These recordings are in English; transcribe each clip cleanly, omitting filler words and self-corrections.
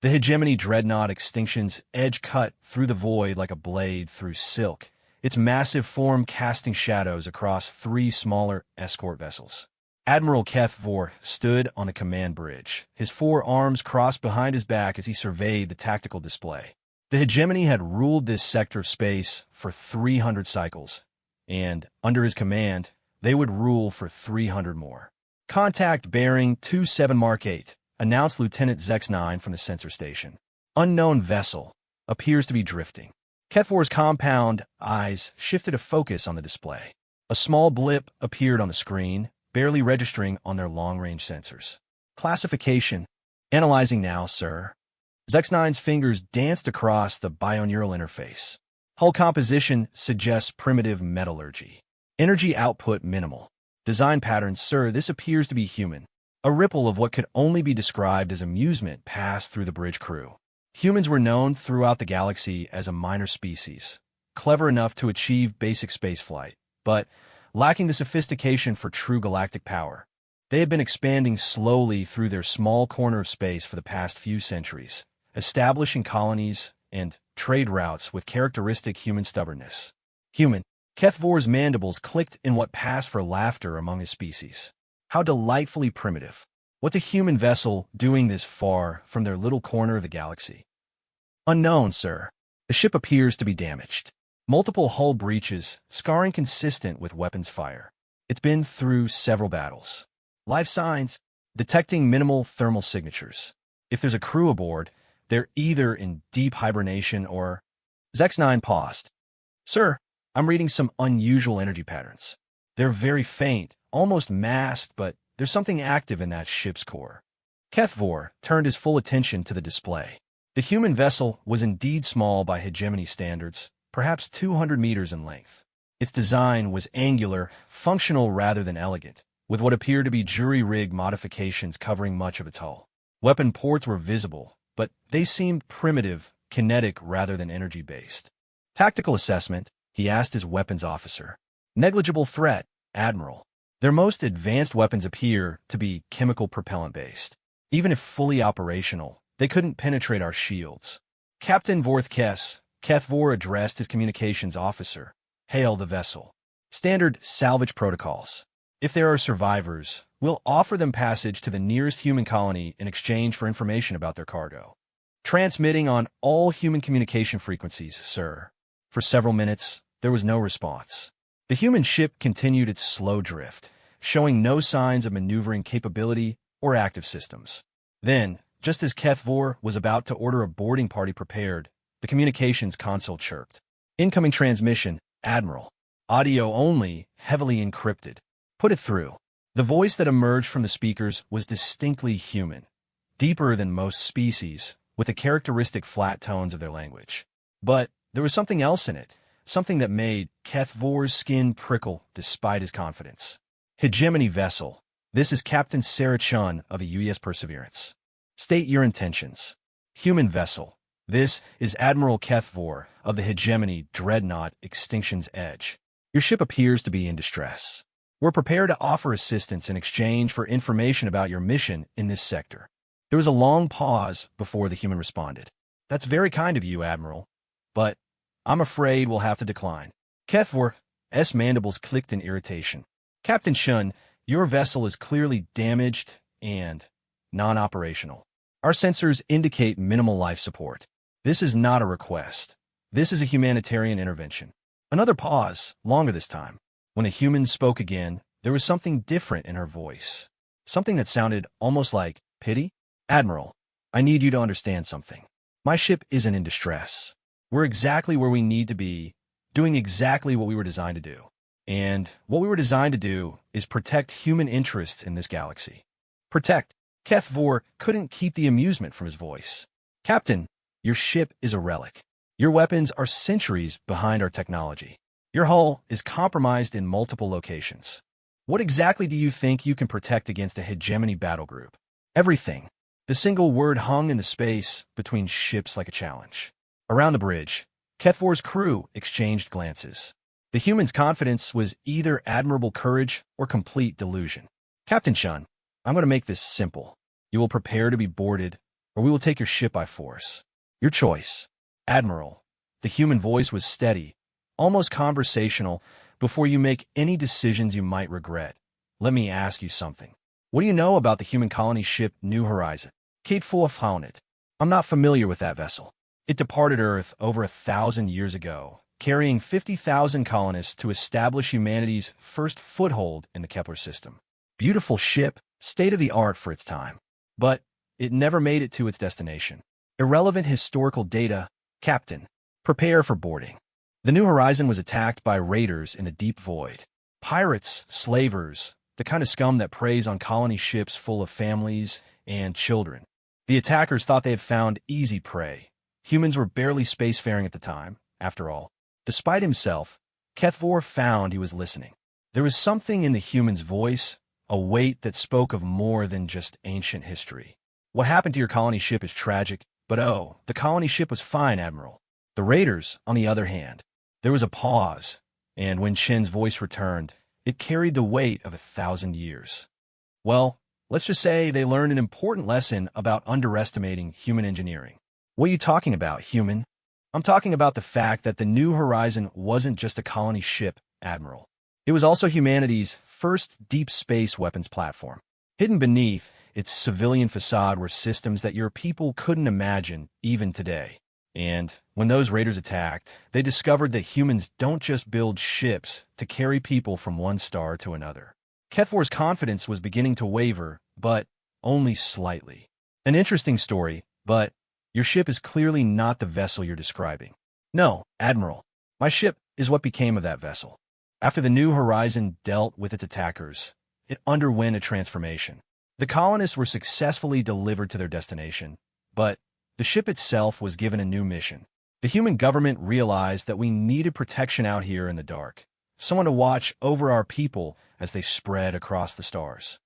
The hegemony dreadnought Extinction's edge cut through the void like a blade through silk, its massive form casting shadows across three smaller escort vessels. Admiral Keth Vor stood on the command bridge, his four arms crossed behind his back as he surveyed the tactical display. The hegemony had ruled this sector of space for 300 cycles, and, under his command, they would rule for 300 more. "Contact bearing 27 Mark 8, announced Lieutenant Zex-9 from the sensor station. "Unknown vessel. Appears to be drifting." Kethvor's compound eyes shifted a focus on the display. A small blip appeared on the screen, barely registering on their long-range sensors. "Classification. Analyzing now, sir." Zex-9's fingers danced across the bioneural interface. "Hull composition suggests primitive metallurgy. Energy output minimal. Design pattern, sir, this appears to be human." A ripple of what could only be described as amusement passed through the bridge crew. Humans were known throughout the galaxy as a minor species, clever enough to achieve basic spaceflight, but lacking the sophistication for true galactic power. They had been expanding slowly through their small corner of space for the past few centuries, establishing colonies and trade routes with characteristic human stubbornness. Human. Keth Vor's mandibles clicked in what passed for laughter among his species. How delightfully primitive. What's a human vessel doing this far from their little corner of the galaxy? "Unknown, sir. The ship appears to be damaged. Multiple hull breaches, scarring consistent with weapons fire. It's been through several battles. Life signs, detecting minimal thermal signatures. If there's a crew aboard, they're either in deep hibernation or..." Zex-9 paused. "Sir, I'm reading some unusual energy patterns. They're very faint, almost masked, but there's something active in that ship's core." Keth Vor turned his full attention to the display. The human vessel was indeed small by hegemony standards, perhaps 200 meters in length. Its design was angular, functional rather than elegant, with what appeared to be jury-rig modifications covering much of its hull. Weapon ports were visible, but they seemed primitive, kinetic rather than energy-based. "Tactical assessment," he asked his weapons officer. "Negligible threat, Admiral. Their most advanced weapons appear to be chemical propellant-based. Even if fully operational, they couldn't penetrate our shields." Captain Vorthkes, Keth Vor addressed his communications officer. "Hail the vessel. Standard salvage protocols. If there are survivors, we'll offer them passage to the nearest human colony in exchange for information about their cargo. Transmitting on all human communication frequencies, sir." For several minutes, there was no response. The human ship continued its slow drift, showing no signs of maneuvering capability or active systems. Then, just as Keth Vor was about to order a boarding party prepared, the communications console chirped. "Incoming transmission, Admiral. Audio only, heavily encrypted. Put it through." The voice that emerged from the speakers was distinctly human, deeper than most species, with the characteristic flat tones of their language. But there was something else in it, something that made Keth Vor's skin prickle despite his confidence. "Hegemony vessel. This is Captain Sarah Chun of the UES Perseverance. State your intentions." "Human vessel. This is Admiral Keth Vor of the Hegemony Dreadnought Extinction's Edge. Your ship appears to be in distress. We're prepared to offer assistance in exchange for information about your mission in this sector." There was a long pause before the human responded. "That's very kind of you, Admiral, but I'm afraid we'll have to decline." Keth Vor's mandibles clicked in irritation. "Captain Chun, your vessel is clearly damaged and non-operational. Our sensors indicate minimal life support. This is not a request. This is a humanitarian intervention." Another pause, longer this time. When the human spoke again, there was something different in her voice. Something that sounded almost like pity. "Admiral, I need you to understand something. My ship isn't in distress. We're exactly where we need to be, doing exactly what we were designed to do. And what we were designed to do is protect human interests in this galaxy." "Protect." Keth Vor couldn't keep the amusement from his voice. "Captain, your ship is a relic. Your weapons are centuries behind our technology. Your hull is compromised in multiple locations. What exactly do you think you can protect against a hegemony battle group?" "Everything." The single word hung in the space between ships like a challenge. Around the bridge, Keth Vor's crew exchanged glances. The human's confidence was either admirable courage or complete delusion. "Captain Chun, I'm going to make this simple. You will prepare to be boarded or we will take your ship by force. Your choice, Admiral. The human voice was steady, almost conversational. Before you make any decisions you might regret, let me ask you something. What do you know about the human colony ship New Horizon? Kate Full found it. I'm not familiar with that vessel. It departed Earth over 1,000 years ago, carrying 50,000 colonists to establish humanity's first foothold in the Kepler system. Beautiful ship, state-of-the-art for its time. But it never made it to its destination. Irrelevant historical data. Captain, prepare for boarding. The New Horizon was attacked by raiders in the deep void. Pirates, slavers, the kind of scum that preys on colony ships full of families and children. The attackers thought they had found easy prey. Humans were barely spacefaring at the time, after all. Despite himself, Kethvor found he was listening. There was something in the human's voice, a weight that spoke of more than just ancient history. What happened to your colony ship is tragic, but oh, the colony ship was fine, Admiral. The raiders, on the other hand. There was a pause, and when Chen's voice returned, it carried the weight of 1,000 years. Well, let's just say they learned an important lesson about underestimating human engineering. What are you talking about, human? I'm talking about the fact that the New Horizon wasn't just a colony ship, Admiral. It was also humanity's first deep space weapons platform. Hidden beneath its civilian facade were systems that your people couldn't imagine even today. And when those raiders attacked, they discovered that humans don't just build ships to carry people from one star to another. Kethvor's confidence was beginning to waver, but only slightly. An interesting story, but your ship is clearly not the vessel you're describing. No, Admiral. My ship is what became of that vessel. After the New Horizon dealt with its attackers, it underwent a transformation. The colonists were successfully delivered to their destination, but the ship itself was given a new mission. The human government realized that we needed protection out here in the dark, someone to watch over our people as they spread across the stars.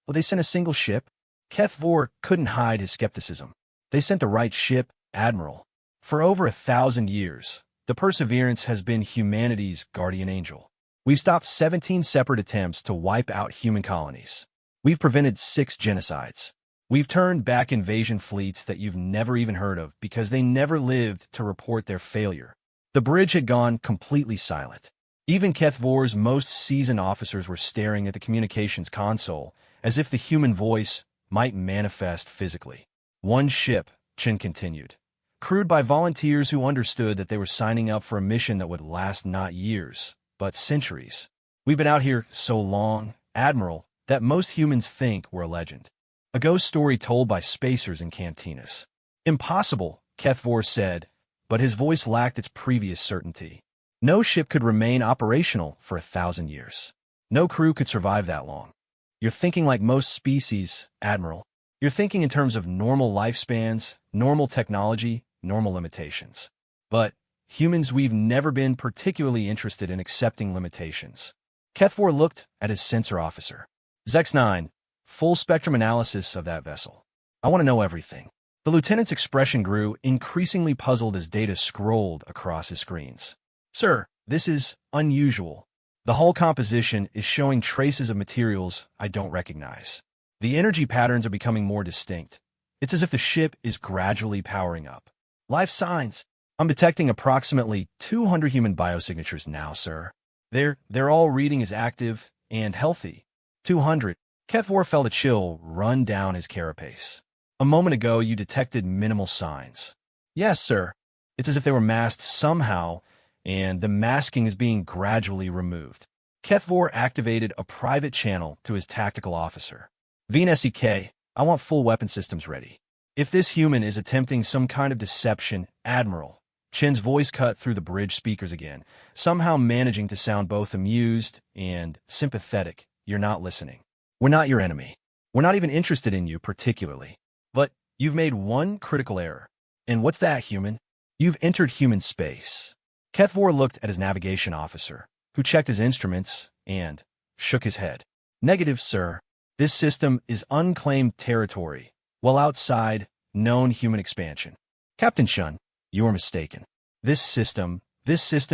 Well, they sent a single ship? Kethvor couldn't hide his skepticism. They sent the right ship, Admiral. For over 1,000 years, the Perseverance has been humanity's guardian angel. We've stopped 17 separate attempts to wipe out human colonies. We've prevented 6 genocides. We've turned back invasion fleets that you've never even heard of because they never lived to report their failure. The bridge had gone completely silent. Even Kethvor's most seasoned officers were staring at the communications console as if the human voice might manifest physically. One ship, Chen continued, crewed by volunteers who understood that they were signing up for a mission that would last not years, but centuries. We've been out here so long, Admiral, that most humans think we're a legend. A ghost story told by spacers in cantinas. Impossible, Kethvor said, but his voice lacked its previous certainty. No ship could remain operational for 1,000 years. No crew could survive that long. You're thinking like most species, Admiral. You're thinking in terms of normal lifespans, normal technology, normal limitations. But humans, we've never been particularly interested in accepting limitations. Kethvor looked at his sensor officer. Zex-9, full spectrum analysis of that vessel. I want to know everything. The lieutenant's expression grew increasingly puzzled as data scrolled across his screens. Sir, this is unusual. The hull composition is showing traces of materials I don't recognize. The energy patterns are becoming more distinct. It's as if the ship is gradually powering up. Life signs. I'm detecting approximately 200 human biosignatures now, sir. They're all reading as active and healthy. 200. Kethvor felt a chill run down his carapace. A moment ago, you detected minimal signs. Yes, sir. It's as if they were masked somehow, and the masking is being gradually removed. Kethvor activated a private channel to his tactical officer. VNSEK, I want full weapon systems ready. If this human is attempting some kind of deception, Admiral, Chen's voice cut through the bridge speakers again, somehow managing to sound both amused and sympathetic. You're not listening. We're not your enemy. We're not even interested in you particularly. But you've made one critical error. And what's that, human? You've entered human space. Kethvor looked at his navigation officer, who checked his instruments and shook his head. Negative, sir. This system is unclaimed territory, well outside known human expansion. Captain Shun, you are mistaken. This system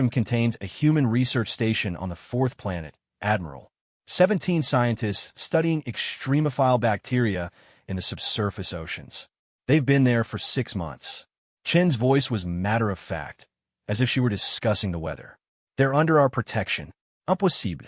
contains a human research station on the 4th planet, Admiral. 17 scientists studying extremophile bacteria in the subsurface oceans. They've been there for 6 months. Chen's voice was matter-of-fact, as if she were discussing the weather. They're under our protection. Impossible.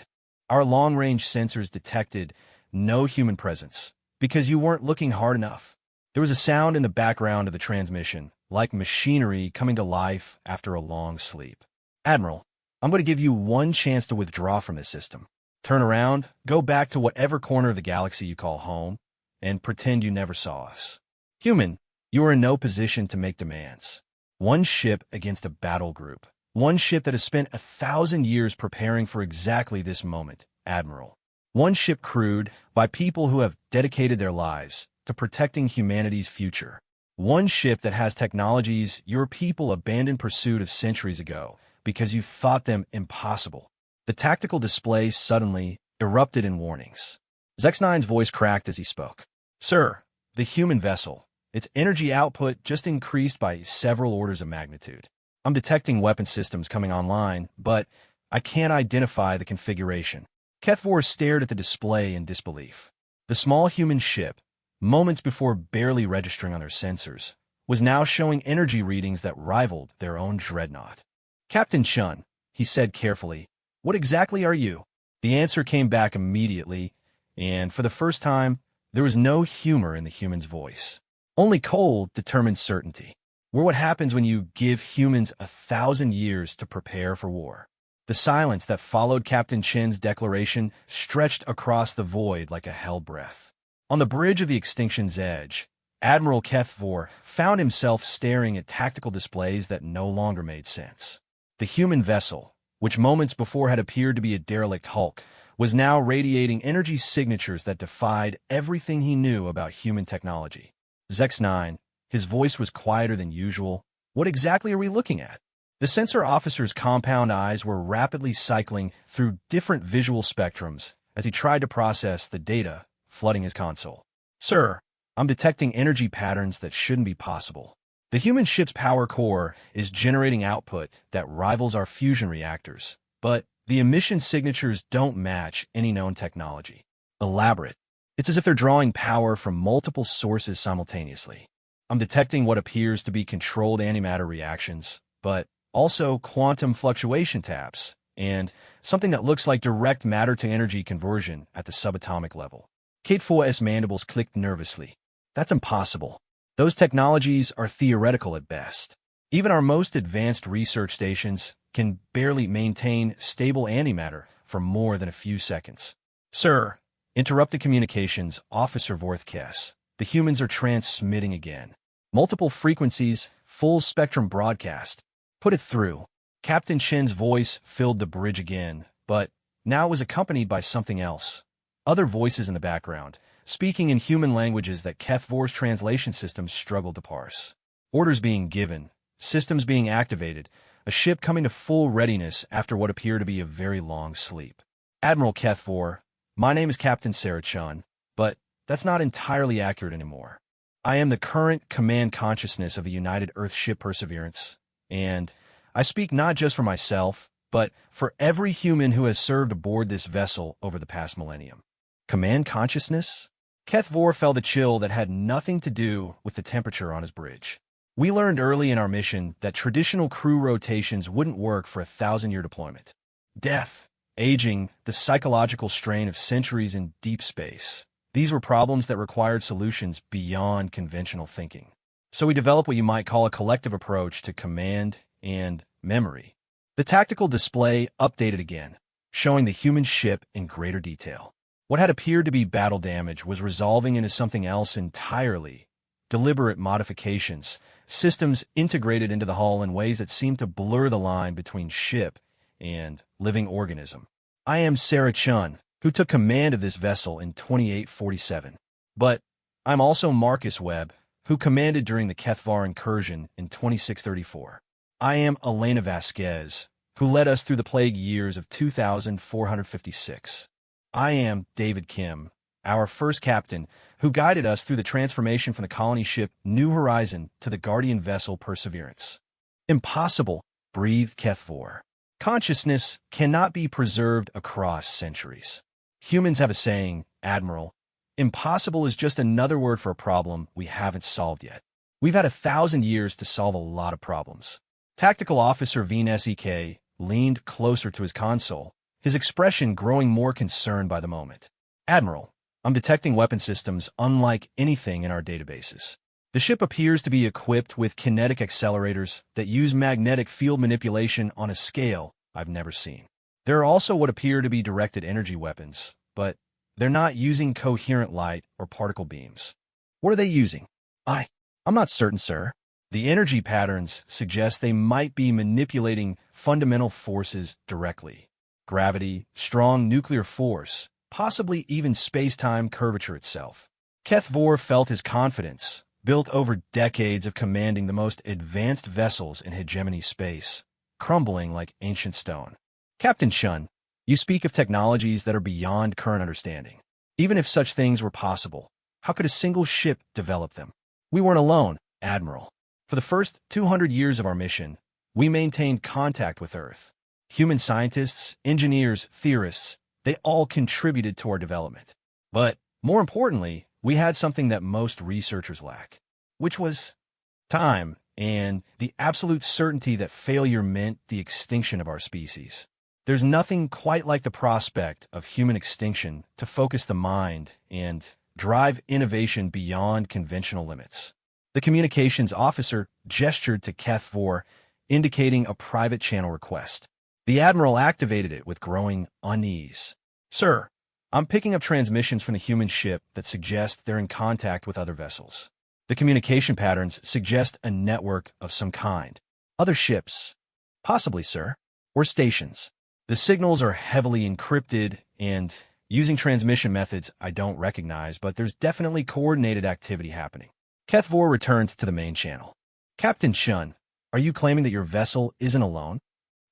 Our long-range sensors detected no human presence, because you weren't looking hard enough. There was a sound in the background of the transmission, like machinery coming to life after a long sleep. Admiral, I'm going to give you one chance to withdraw from this system. Turn around, go back to whatever corner of the galaxy you call home, and pretend you never saw us. Human, you are in no position to make demands. One ship against a battle group. One ship that has spent 1,000 years preparing for exactly this moment, Admiral. One ship crewed by people who have dedicated their lives to protecting humanity's future. One ship that has technologies your people abandoned pursuit of centuries ago because you thought them impossible. The tactical display suddenly erupted in warnings. Zex-9's voice cracked as he spoke. Sir, the human vessel, its energy output just increased by several orders of magnitude. I'm detecting weapon systems coming online, but I can't identify the configuration. Kethvor stared at the display in disbelief. The small human ship, moments before barely registering on their sensors, was now showing energy readings that rivaled their own dreadnought. Captain Chun, he said carefully, what exactly are you? The answer came back immediately, and for the first time, there was no humor in the human's voice. Only cold, determined certainty. We're what happens when you give humans 1,000 years to prepare for war. The silence that followed Captain Chen's declaration stretched across the void like a hell breath. On the bridge of the extinction's edge, Admiral Kethvor found himself staring at tactical displays that no longer made sense. The human vessel, which moments before had appeared to be a derelict hulk, was now radiating energy signatures that defied everything he knew about human technology. Zex-9, his voice was quieter than usual. What exactly are we looking at? The sensor officer's compound eyes were rapidly cycling through different visual spectrums as he tried to process the data flooding his console. Sir, I'm detecting energy patterns that shouldn't be possible. The human ship's power core is generating output that rivals our fusion reactors, but the emission signatures don't match any known technology. Elaborate. It's as if they're drawing power from multiple sources simultaneously. I'm detecting what appears to be controlled antimatter reactions, but also quantum fluctuation taps, and something that looks like direct matter-to-energy conversion at the subatomic level. Kethvor's mandibles clicked nervously. That's impossible. Those technologies are theoretical at best. Even our most advanced research stations can barely maintain stable antimatter for more than a few seconds. Sir, interrupted communications, Officer Vorthkes. The humans are transmitting again. Multiple frequencies, full spectrum broadcast. Put it through. Captain Chen's voice filled the bridge again, but now it was accompanied by something else. Other voices in the background, speaking in human languages that Kethvor's translation systems struggled to parse. Orders being given, systems being activated, a ship coming to full readiness after what appeared to be a very long sleep. Admiral Kethvor, my name is Captain Sarah Chun, but that's not entirely accurate anymore. I am the current command consciousness of the United Earth ship Perseverance, and I speak not just for myself, but for every human who has served aboard this vessel over the past millennium. Command consciousness? Kethvor felt a chill that had nothing to do with the temperature on his bridge. We learned early in our mission that traditional crew rotations wouldn't work for a 1,000-year deployment. Death, aging, the psychological strain of centuries in deep space. These were problems that required solutions beyond conventional thinking. So we developed what you might call a collective approach to command and memory. The tactical display updated again, showing the human ship in greater detail. What had appeared to be battle damage was resolving into something else entirely. Deliberate modifications, systems integrated into the hull in ways that seemed to blur the line between ship and living organism. I am Sarah Chun, who took command of this vessel in 2847. But I'm also Marcus Webb, who commanded during the Kethvar incursion in 2634. I am Elena Vasquez, who led us through the plague years of 2456. I am David Kim, our first captain, who guided us through the transformation from the colony ship New Horizon to the guardian vessel Perseverance. Impossible, breathed Kethvar. Consciousness cannot be preserved across centuries. Humans have a saying, Admiral. Impossible is just another word for a problem we haven't solved yet. We've had 1,000 years to solve a lot of problems. Tactical Officer Sek leaned closer to his console, his expression growing more concerned by the moment. Admiral, I'm detecting weapon systems unlike anything in our databases. The ship appears to be equipped with kinetic accelerators that use magnetic field manipulation on a scale I've never seen. There are also what appear to be directed energy weapons, but they're not using coherent light or particle beams. What are they using? I'm not certain, sir. The energy patterns suggest they might be manipulating fundamental forces directly. Gravity, strong nuclear force, possibly even space-time curvature itself. Kethvor felt his confidence, built over decades of commanding the most advanced vessels in hegemony space, crumbling like ancient stone. Captain Shun, you speak of technologies that are beyond current understanding. Even if such things were possible, how could a single ship develop them? We weren't alone, Admiral. For the first 200 years of our mission, we maintained contact with Earth. Human scientists, engineers, theorists, they all contributed to our development. But, more importantly, we had something that most researchers lack, which was time and the absolute certainty that failure meant the extinction of our species. There's nothing quite like the prospect of human extinction to focus the mind and drive innovation beyond conventional limits. The communications officer gestured to Kethvor, indicating a private channel request. The Admiral activated it with growing unease. Sir, I'm picking up transmissions from the human ship that suggest they're in contact with other vessels. The communication patterns suggest a network of some kind. Other ships. Possibly, sir. Or stations. The signals are heavily encrypted and using transmission methods I don't recognize, but there's definitely coordinated activity happening. Kethvor returned to the main channel. Captain Shun, are you claiming that your vessel isn't alone?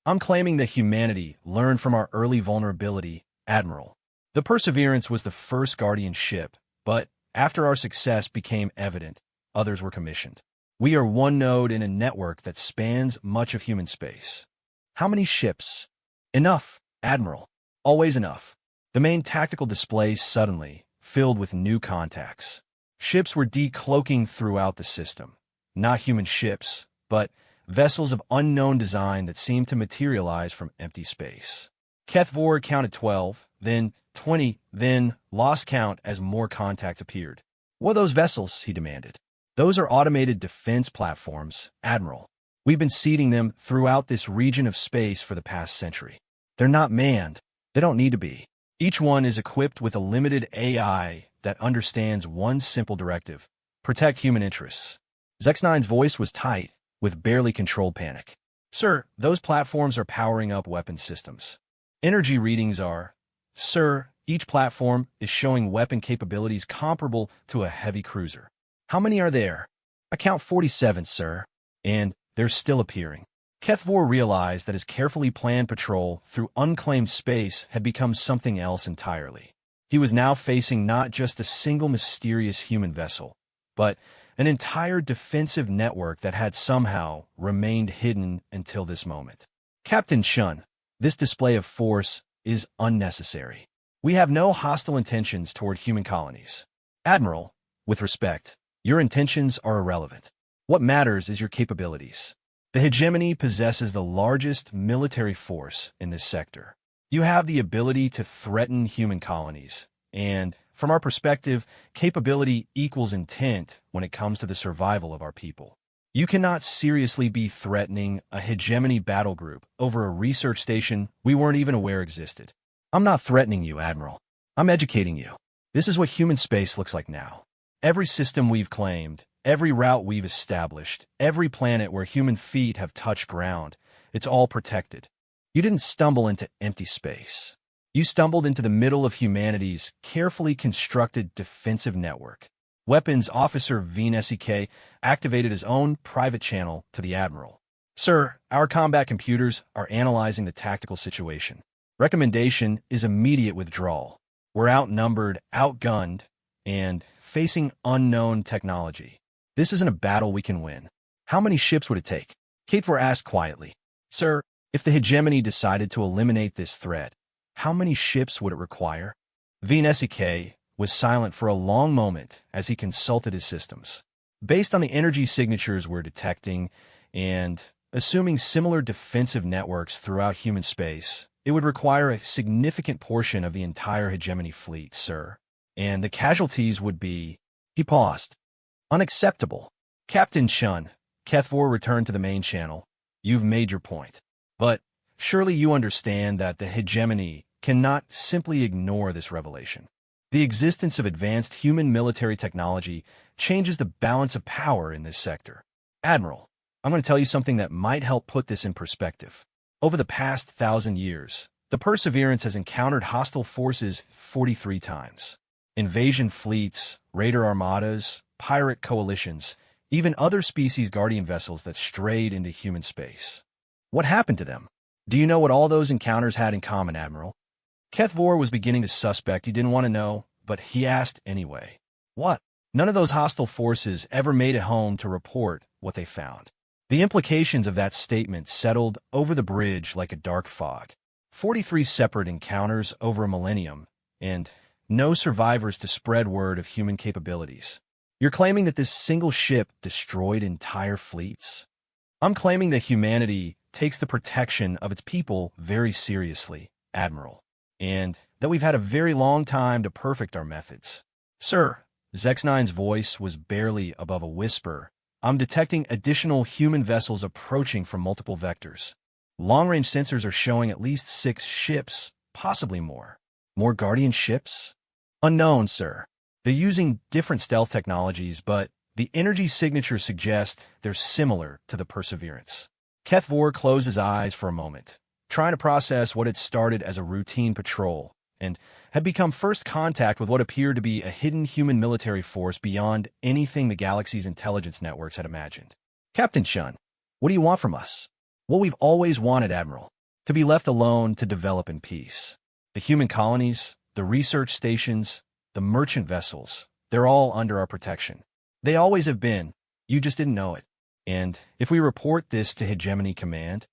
I'm claiming that humanity learned from our early vulnerability, Admiral. The Perseverance was the first Guardian ship, but after our success became evident, others were commissioned. We are one node in a network that spans much of human space. How many ships? Enough, Admiral. Always enough. The main tactical display suddenly filled with new contacts. Ships were decloaking throughout the system. Not human ships, but vessels of unknown design that seemed to materialize from empty space. Kethvor counted 12, then 20, then lost count as more contacts appeared. What are those vessels? He demanded. Those are automated defense platforms, Admiral. We've been seeding them throughout this region of space for the past century. They're not manned. They don't need to be. Each one is equipped with a limited AI that understands one simple directive: protect human interests. Zex9's voice was tight, with barely controlled panic. Sir, those platforms are powering up weapon systems. Energy readings are... Sir, each platform is showing weapon capabilities comparable to a heavy cruiser. How many are there? I count 47, sir. And they're still appearing. Kethvor realized that his carefully planned patrol through unclaimed space had become something else entirely. He was now facing not just a single mysterious human vessel, but an entire defensive network that had somehow remained hidden until this moment. Captain Shun, this display of force is unnecessary. We have no hostile intentions toward human colonies. Admiral, with respect, your intentions are irrelevant. What matters is your capabilities. The hegemony possesses the largest military force in this sector. You have the ability to threaten human colonies, and, from our perspective, capability equals intent when it comes to the survival of our people. You cannot seriously be threatening a hegemony battle group over a research station we weren't even aware existed. I'm not threatening you, Admiral. I'm educating you. This is what human space looks like now. Every system we've claimed, every route we've established, every planet where human feet have touched ground, it's all protected. You didn't stumble into empty space. You stumbled into the middle of humanity's carefully constructed defensive network. Weapons Officer Sek activated his own private channel to the Admiral. Sir, our combat computers are analyzing the tactical situation. Recommendation is immediate withdrawal. We're outnumbered, outgunned, and facing unknown technology. This isn't a battle we can win. How many ships would it take? Kethvor asked quietly. Sir, if the hegemony decided to eliminate this threat, how many ships would it require? Sek was silent for a long moment as he consulted his systems. Based on the energy signatures we're detecting, and assuming similar defensive networks throughout human space, it would require a significant portion of the entire hegemony fleet, sir. And the casualties would be— He paused. Unacceptable. Captain Shun, Kethvor returned to the main channel. You've made your point. But surely you understand that the hegemony cannot simply ignore this revelation. The existence of advanced human military technology changes the balance of power in this sector. Admiral, I'm going to tell you something that might help put this in perspective. Over the past 1,000 years, the Perseverance has encountered hostile forces 43 times. Invasion fleets, raider armadas, pirate coalitions, even other species guardian vessels that strayed into human space. What happened to them? Do you know what all those encounters had in common, Admiral? Kethvor was beginning to suspect he didn't want to know, but he asked anyway. What? None of those hostile forces ever made it home to report what they found. The implications of that statement settled over the bridge like a dark fog. 43 separate encounters over a millennium, and no survivors to spread word of human capabilities. You're claiming that this single ship destroyed entire fleets? I'm claiming that humanity takes the protection of its people very seriously, Admiral, and that we've had a very long time to perfect our methods. Sir, Zex9's voice was barely above a whisper. I'm detecting additional human vessels approaching from multiple vectors. Long-range sensors are showing at least 6 ships, possibly more. More Guardian ships? Unknown, sir. They're using different stealth technologies, but the energy signatures suggest they're similar to the Perseverance. Kethvor closed his eyes for a moment, trying to process what had started as a routine patrol and had become first contact with what appeared to be a hidden human military force beyond anything the galaxy's intelligence networks had imagined. Captain Shun, what do you want from us? What we've always wanted, Admiral. To be left alone to develop in peace. The human colonies, the research stations, the merchant vessels, they're all under our protection. They always have been. You just didn't know it. And if we report this to Hegemony Command,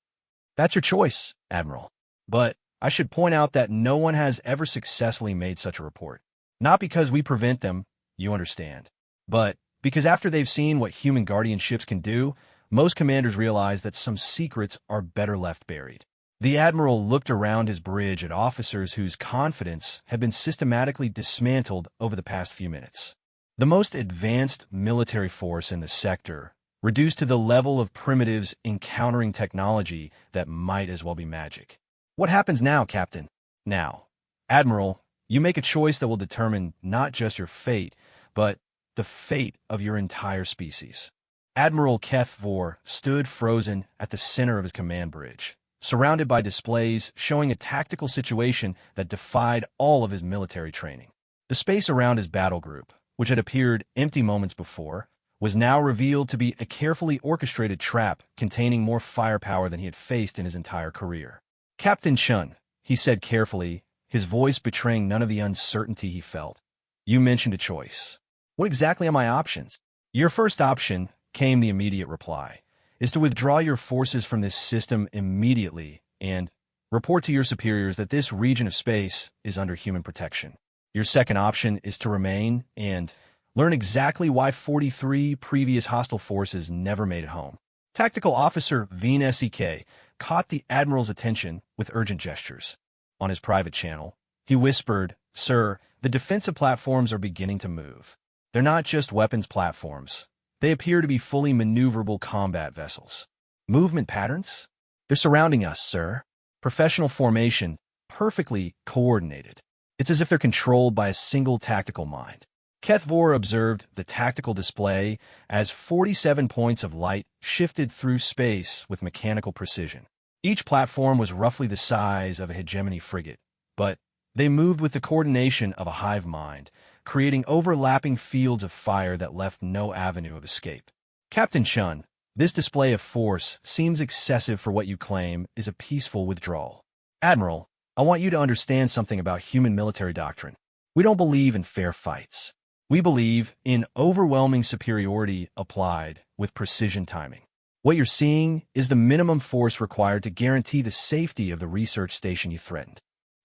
that's your choice, Admiral. But I should point out that no one has ever successfully made such a report. Not because we prevent them, you understand, but because after they've seen what human guardian ships can do, most commanders realize that some secrets are better left buried. The Admiral looked around his bridge at officers whose confidence had been systematically dismantled over the past few minutes. The most advanced military force in the sector, reduced to the level of primitives encountering technology that might as well be magic. What happens now, Captain? Now, Admiral, you make a choice that will determine not just your fate, but the fate of your entire species. Admiral Kethvor stood frozen at the center of his command bridge, surrounded by displays showing a tactical situation that defied all of his military training. The space around his battle group, which had appeared empty moments before, was now revealed to be a carefully orchestrated trap containing more firepower than he had faced in his entire career. Captain Shun, he said carefully, his voice betraying none of the uncertainty he felt. You mentioned a choice. What exactly are my options? Your first option, came the immediate reply, is to withdraw your forces from this system immediately and report to your superiors that this region of space is under human protection. Your second option is to remain and learn exactly why 43 previous hostile forces never made it home. Tactical Officer Veen SEK caught the Admiral's attention with urgent gestures. On his private channel, he whispered, Sir, the defensive platforms are beginning to move. They're not just weapons platforms. They appear to be fully maneuverable combat vessels. Movement patterns? They're surrounding us, sir. Professional formation, perfectly coordinated. It's as if they're controlled by a single tactical mind. Kethvor observed the tactical display as 47 points of light shifted through space with mechanical precision. Each platform was roughly the size of a hegemony frigate, but they moved with the coordination of a hive mind, creating overlapping fields of fire that left no avenue of escape. Captain Shun, this display of force seems excessive for what you claim is a peaceful withdrawal. Admiral, I want you to understand something about human military doctrine. We don't believe in fair fights. We believe in overwhelming superiority applied with precision timing. What you're seeing is the minimum force required to guarantee the safety of the research station you threatened.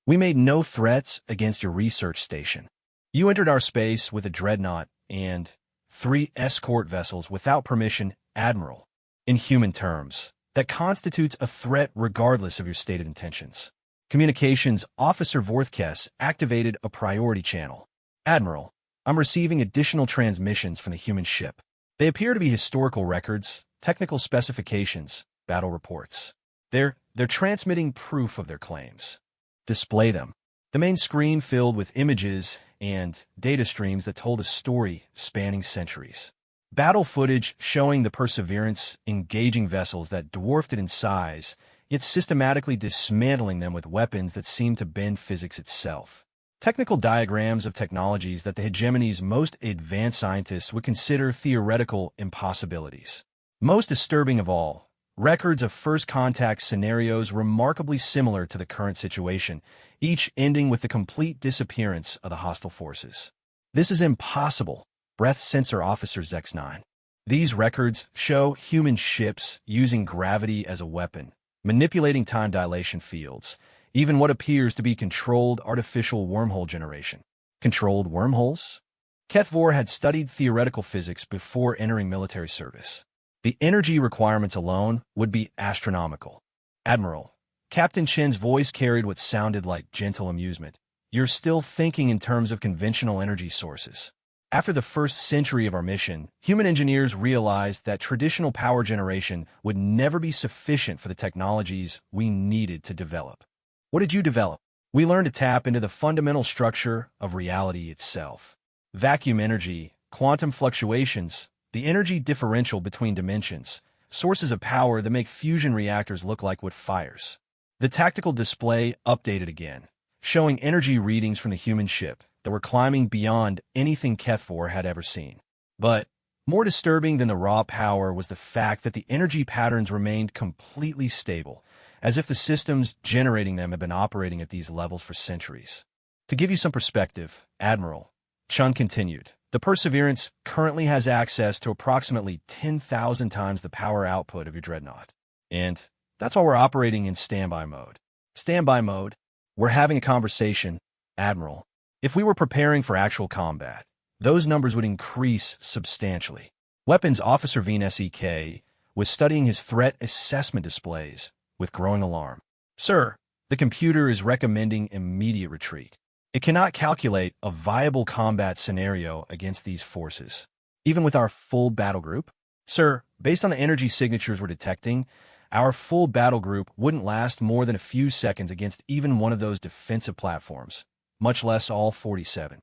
We made no threats against your research station. You entered our space with a dreadnought and 3 escort vessels without permission, Admiral. In human terms, that constitutes a threat regardless of your stated intentions. Communications Officer Vorthkes activated a priority channel. Admiral, I'm receiving additional transmissions from the human ship. They appear to be historical records, technical specifications, battle reports. They're transmitting proof of their claims. Display them. The main screen filled with images and data streams that told a story spanning centuries. Battle footage showing the Perseverance engaging vessels that dwarfed it in size, yet systematically dismantling them with weapons that seemed to bend physics itself. Technical diagrams of technologies that the hegemony's most advanced scientists would consider theoretical impossibilities. Most disturbing of all, records of first contact scenarios remarkably similar to the current situation, each ending with the complete disappearance of the hostile forces. This is impossible, breath sensor officer Zex9. These records show human ships using gravity as a weapon, manipulating time dilation fields, even what appears to be controlled artificial wormhole generation. Controlled wormholes? Kethvor had studied theoretical physics before entering military service. The energy requirements alone would be astronomical. Admiral, Captain Chen's voice carried what sounded like gentle amusement. You're still thinking in terms of conventional energy sources. After the first century of our mission, human engineers realized that traditional power generation would never be sufficient for the technologies we needed to develop. What did you develop? We learned to tap into the fundamental structure of reality itself. Vacuum energy, quantum fluctuations, the energy differential between dimensions, sources of power that make fusion reactors look like wood fires. The tactical display updated again, showing energy readings from the human ship that were climbing beyond anything Kethvor had ever seen. But more disturbing than the raw power was the fact that the energy patterns remained completely stable, as if the systems generating them had been operating at these levels for centuries. To give you some perspective, Admiral, Chun continued, the Perseverance currently has access to approximately 10,000 times the power output of your dreadnought. And that's why we're operating in standby mode. Standby mode? We're having a conversation, Admiral. If we were preparing for actual combat, those numbers would increase substantially. Weapons Officer Veen SEK was studying his threat assessment displays with growing alarm. Sir, the computer is recommending immediate retreat. It cannot calculate a viable combat scenario against these forces, even with our full battle group. Sir, based on the energy signatures we're detecting, our full battle group wouldn't last more than a few seconds against even one of those defensive platforms, much less all 47.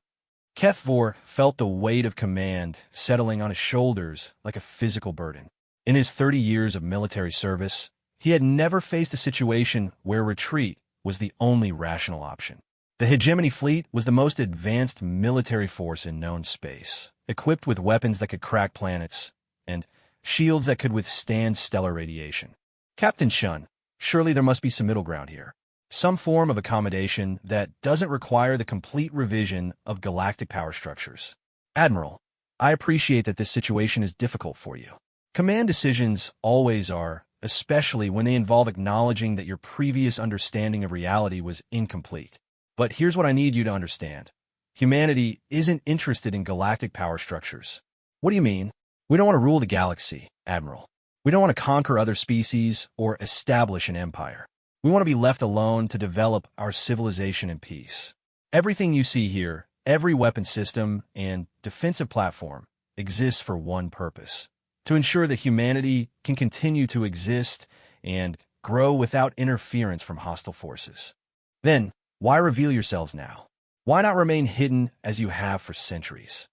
Kethvor felt the weight of command settling on his shoulders like a physical burden. In his 30 years of military service, he had never faced a situation where retreat was the only rational option. The Hegemony fleet was the most advanced military force in known space, equipped with weapons that could crack planets and shields that could withstand stellar radiation. Captain Shun, surely there must be some middle ground here. Some form of accommodation that doesn't require the complete revision of galactic power structures. Admiral, I appreciate that this situation is difficult for you. Command decisions always are, especially when they involve acknowledging that your previous understanding of reality was incomplete. But here's what I need you to understand. Humanity isn't interested in galactic power structures. What do you mean? We don't want to rule the galaxy, Admiral. We don't want to conquer other species or establish an empire. We want to be left alone to develop our civilization in peace. Everything you see here, every weapon system and defensive platform, exists for one purpose: to ensure that humanity can continue to exist and grow without interference from hostile forces. Then, why reveal yourselves now? Why not remain hidden as you have for centuries?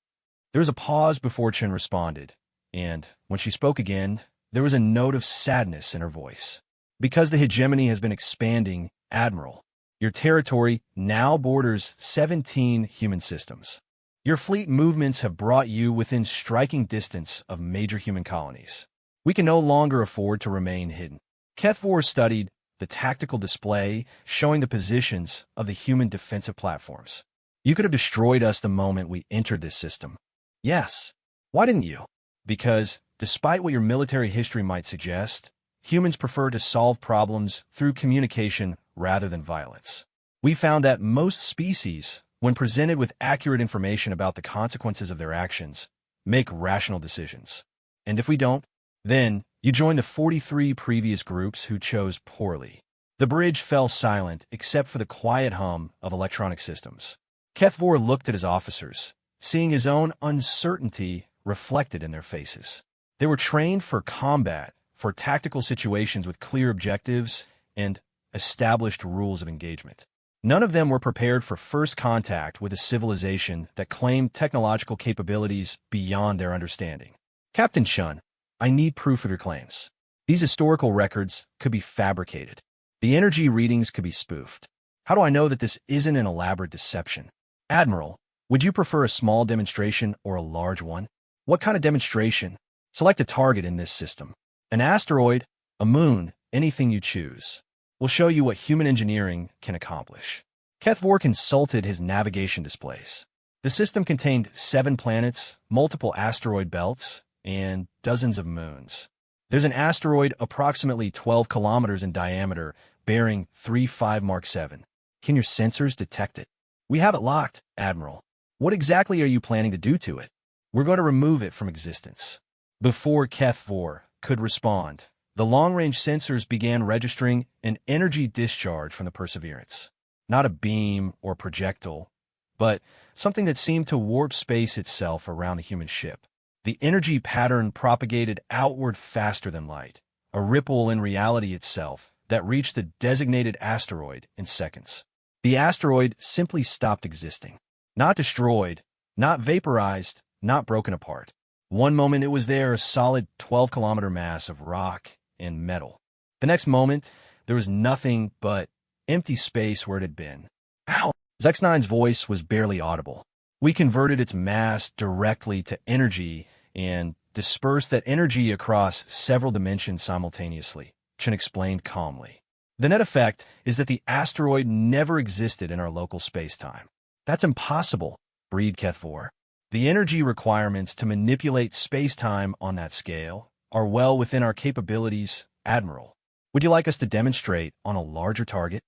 There was a pause before Chen responded, and when she spoke again, there was a note of sadness in her voice. Because the hegemony has been expanding, Admiral, your territory now borders 17 human systems. Your fleet movements have brought you within striking distance of major human colonies. We can no longer afford to remain hidden. Kethvor studied the tactical display showing the positions of the human defensive platforms. You could have destroyed us the moment we entered this system. Yes. Why didn't you? Because, despite what your military history might suggest, humans prefer to solve problems through communication rather than violence. We found that most species, when presented with accurate information about the consequences of their actions, make rational decisions. And if we don't, then you join the 43 previous groups who chose poorly. The bridge fell silent except for the quiet hum of electronic systems. Kethvor looked at his officers, seeing his own uncertainty reflected in their faces. They were trained for combat, for tactical situations with clear objectives and established rules of engagement. None of them were prepared for first contact with a civilization that claimed technological capabilities beyond their understanding. Captain Shun, I need proof of your claims. These historical records could be fabricated. The energy readings could be spoofed. How do I know that this isn't an elaborate deception? Admiral, would you prefer a small demonstration or a large one? What kind of demonstration? Select a target in this system. An asteroid, a moon, anything you choose. We'll show you what human engineering can accomplish. Kethvor consulted his navigation displays. The system contained 7 planets, multiple asteroid belts, and dozens of moons. There's an asteroid approximately 12 kilometers in diameter, bearing 35 Mark 7. Can your sensors detect it? We have it locked, Admiral. What exactly are you planning to do to it? We're going to remove it from existence. Before Kethvor could respond, the long-range sensors began registering an energy discharge from the Perseverance. Not a beam or projectile, but something that seemed to warp space itself around the human ship. The energy pattern propagated outward faster than light, a ripple in reality itself that reached the designated asteroid in seconds. The asteroid simply stopped existing. Not destroyed, not vaporized, not broken apart. One moment it was there, a solid 12-kilometer mass of rock and metal. The next moment, there was nothing but empty space where it had been. Ow! Zex9's voice was barely audible. We converted its mass directly to energy and dispersed that energy across several dimensions simultaneously, Chen explained calmly. The net effect is that the asteroid never existed in our local space-time. That's impossible, breathed Kethvor. The energy requirements to manipulate space-time on that scale are well within our capabilities, Admiral. Would you like us to demonstrate on a larger target?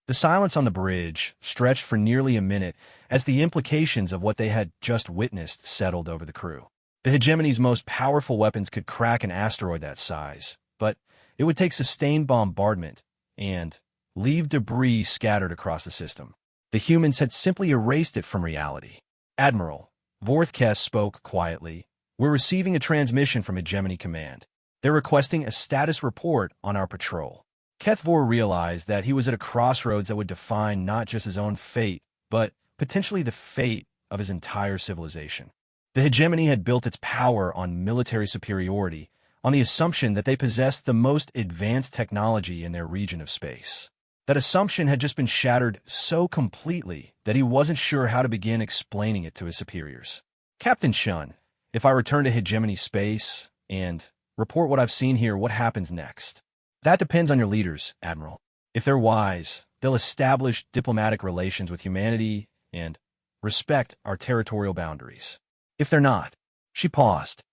The silence on the bridge stretched for nearly a minute as the implications of what they had just witnessed settled over the crew. The hegemony's most powerful weapons could crack an asteroid that size, but it would take sustained bombardment and leave debris scattered across the system. The humans had simply erased it from reality. Admiral, Vorthkes spoke quietly. We're receiving a transmission from Hegemony Command. They're requesting a status report on our patrol. Kethvor realized that he was at a crossroads that would define not just his own fate, but potentially the fate of his entire civilization. The hegemony had built its power on military superiority, on the assumption that they possessed the most advanced technology in their region of space. That assumption had just been shattered so completely that he wasn't sure how to begin explaining it to his superiors. Captain Shun, if I return to hegemony space and report what I've seen here, what happens next? That depends on your leaders, Admiral. If they're wise, they'll establish diplomatic relations with humanity and respect our territorial boundaries. If they're not, she paused.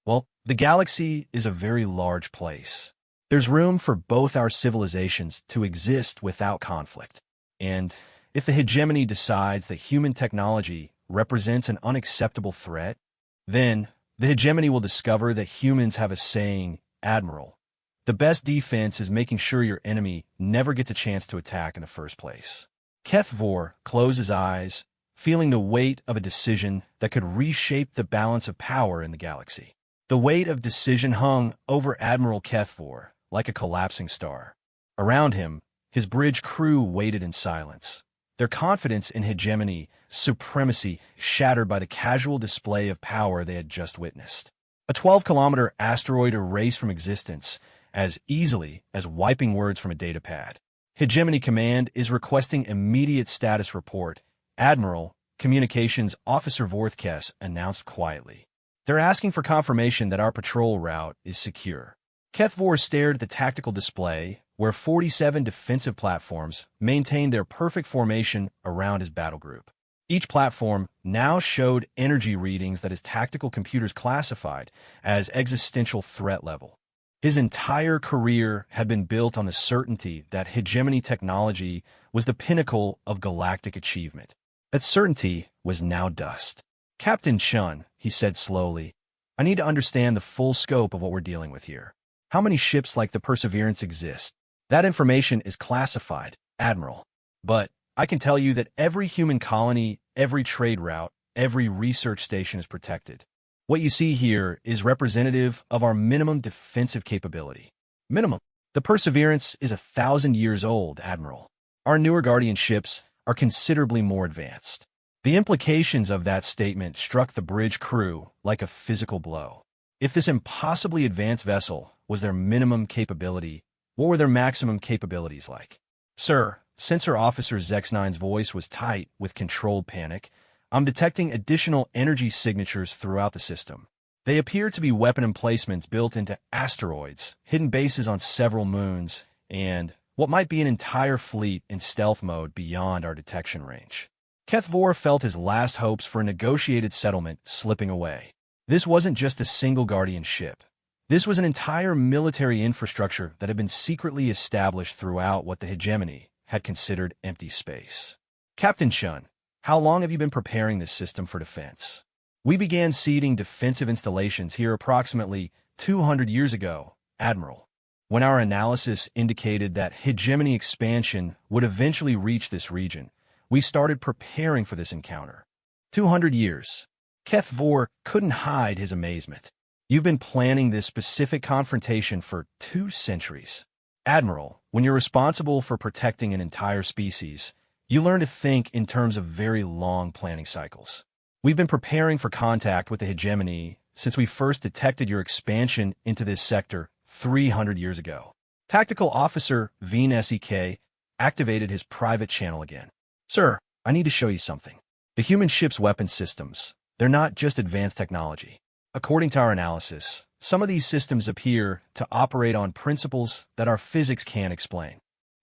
Well, the galaxy is a very large place. There's room for both our civilizations to exist without conflict. And if the hegemony decides that human technology represents an unacceptable threat, then the hegemony will discover that humans have a saying, Admiral. The best defense is making sure your enemy never gets a chance to attack in the first place. Kethvor closed his eyes, feeling the weight of a decision that could reshape the balance of power in the galaxy. The weight of decision hung over Admiral Kethvor like a collapsing star. Around him, his bridge crew waited in silence, their confidence in hegemony, supremacy shattered by the casual display of power they had just witnessed. A 12-kilometer asteroid erased from existence as easily as wiping words from a datapad. Hegemony Command is requesting immediate status report, Admiral, Communications Officer Vorthkes announced quietly. They're asking for confirmation that our patrol route is secure. Kethvor stared at the tactical display, where 47 defensive platforms maintained their perfect formation around his battle group. Each platform now showed energy readings that his tactical computers classified as existential threat level. His entire career had been built on the certainty that hegemony technology was the pinnacle of galactic achievement. That certainty was now dust. Captain Shun, he said slowly. "I need to understand the full scope of what we're dealing with here. How many ships like the Perseverance exist? That information is classified, Admiral. But I can tell you that every human colony, every trade route, every research station is protected. What you see here is representative of our minimum defensive capability. Minimum. The Perseverance is 1,000 years old, Admiral. Our newer Guardian ships are considerably more advanced." The implications of that statement struck the bridge crew like a physical blow. If this impossibly advanced vessel was their minimum capability, what were their maximum capabilities like? "Sir," Sensor Officer Zex9's voice was tight with controlled panic, "I'm detecting additional energy signatures throughout the system. They appear to be weapon emplacements built into asteroids, hidden bases on several moons, and what might be an entire fleet in stealth mode beyond our detection range." Kethvor felt his last hopes for a negotiated settlement slipping away. This wasn't just a single Guardian ship. This was an entire military infrastructure that had been secretly established throughout what the hegemony had considered empty space. "Captain Chun, how long have you been preparing this system for defense?" "We began seeding defensive installations here approximately 200 years ago, Admiral. When our analysis indicated that hegemony expansion would eventually reach this region, we started preparing for this encounter." 200 years. Kethvor couldn't hide his amazement. "You've been planning this specific confrontation for 2 centuries. Admiral, when you're responsible for protecting an entire species, you learn to think in terms of very long planning cycles. We've been preparing for contact with the hegemony since we first detected your expansion into this sector 300 years ago." Tactical Officer Veen SEK activated his private channel again. "Sir, I need to show you something. The human ship's weapon systems, they're not just advanced technology. According to our analysis, some of these systems appear to operate on principles that our physics can't explain.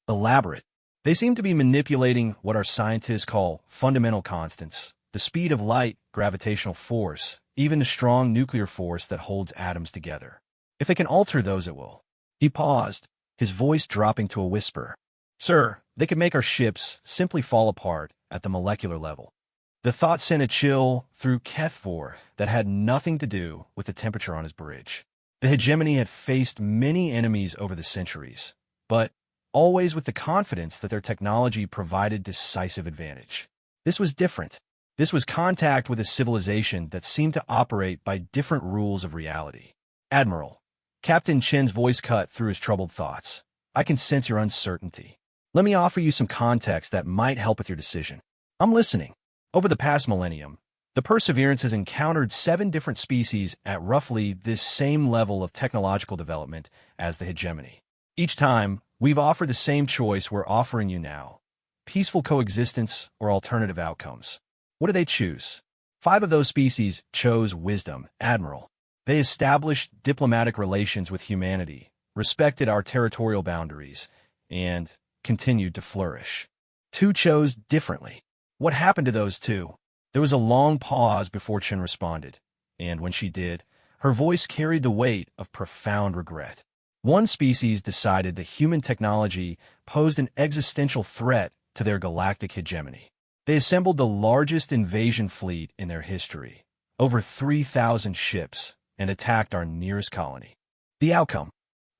Elaborate. They seem to be manipulating what our scientists call fundamental constants, the speed of light, gravitational force, even the strong nuclear force that holds atoms together. If they can alter those, it will." He paused, his voice dropping to a whisper. "Sir, they could make our ships simply fall apart at the molecular level." The thought sent a chill through Kethvor that had nothing to do with the temperature on his bridge. The hegemony had faced many enemies over the centuries, but always with the confidence that their technology provided decisive advantage. This was different. This was contact with a civilization that seemed to operate by different rules of reality. "Admiral," Captain Chen's voice cut through his troubled thoughts, "I can sense your uncertainty. Let me offer you some context that might help with your decision." "I'm listening." Over the past millennium, the Perseverance has encountered 7 different species at roughly this same level of technological development as the hegemony. Each time, we've offered the same choice we're offering you now: peaceful coexistence or alternative outcomes. What do they choose? 5 of those species chose wisdom, Admiral. They established diplomatic relations with humanity, respected our territorial boundaries, and continued to flourish. 2 chose differently. What happened to those 2? There was a long pause before Chen responded, and when she did, her voice carried the weight of profound regret. 1 species decided that human technology posed an existential threat to their galactic hegemony. They assembled the largest invasion fleet in their history, over 3,000 ships, and attacked our nearest colony. The outcome?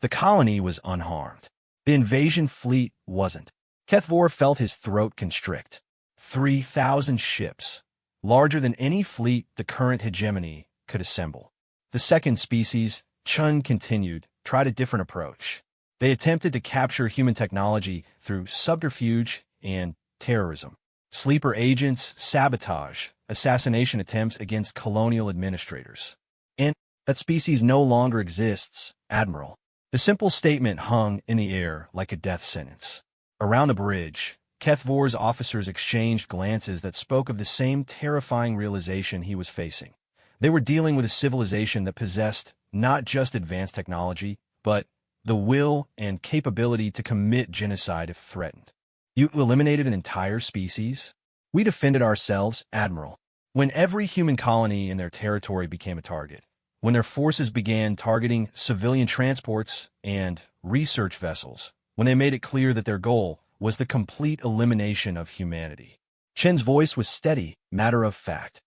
The colony was unharmed. The invasion fleet wasn't. Kethvor felt his throat constrict. 3,000 ships, larger than any fleet the current hegemony could assemble. The second species, Chun continued, tried a different approach. They attempted to capture human technology through subterfuge and terrorism. Sleeper agents, sabotage, assassination attempts against colonial administrators. And that species no longer exists, Admiral. The simple statement hung in the air like a death sentence. Around the bridge, Kethvor's officers exchanged glances that spoke of the same terrifying realization he was facing. They were dealing with a civilization that possessed not just advanced technology, but the will and capability to commit genocide if threatened. You eliminated an entire species? We defended ourselves, Admiral. When every human colony in their territory became a target, when their forces began targeting civilian transports and research vessels, when they made it clear that their goal was the complete elimination of humanity. Chen's voice was steady, matter of fact.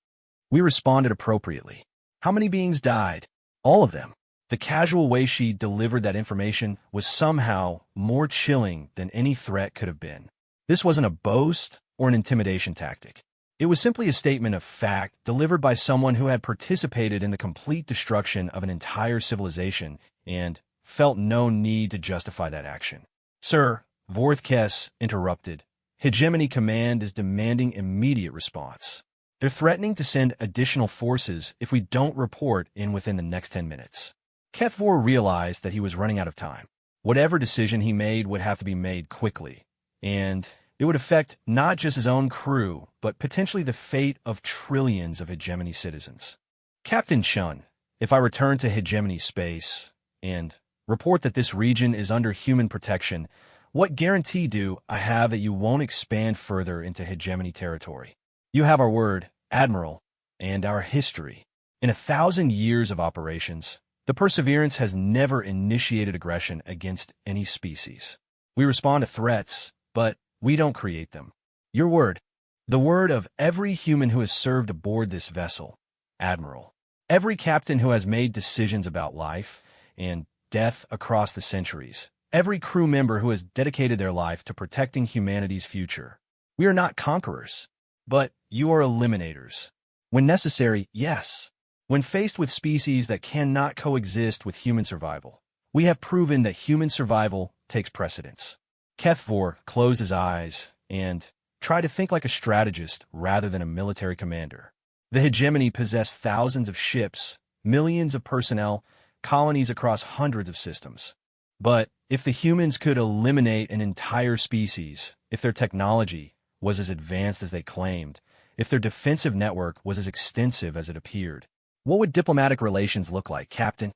We responded appropriately. How many beings died? All of them. The casual way she delivered that information was somehow more chilling than any threat could have been. This wasn't a boast or an intimidation tactic. It was simply a statement of fact delivered by someone who had participated in the complete destruction of an entire civilization and felt no need to justify that action. Sir, Vorthkes interrupted. Hegemony Command is demanding immediate response. They're threatening to send additional forces if we don't report in within the next 10 minutes. Kethvor realized that he was running out of time. Whatever decision he made would have to be made quickly, and it would affect not just his own crew, but potentially the fate of trillions of Hegemony citizens. Captain Chun, if I return to Hegemony space and report that this region is under human protection, what guarantee do I have that you won't expand further into Hegemony territory? You have our word, Admiral, and our history. In 1,000 years of operations, the Perseverance has never initiated aggression against any species. We respond to threats, but we don't create them. Your word, the word of every human who has served aboard this vessel, Admiral. Every captain who has made decisions about life and death across the centuries. Every crew member who has dedicated their life to protecting humanity's future. We are not conquerors, but you are eliminators. When necessary, yes. When faced with species that cannot coexist with human survival, we have proven that human survival takes precedence. Kethvor closed his eyes and tried to think like a strategist rather than a military commander. The Hegemony possessed thousands of ships, millions of personnel, colonies across hundreds of systems. But if the humans could eliminate an entire species, if their technology was as advanced as they claimed, if their defensive network was as extensive as it appeared, what would diplomatic relations look like, Captain?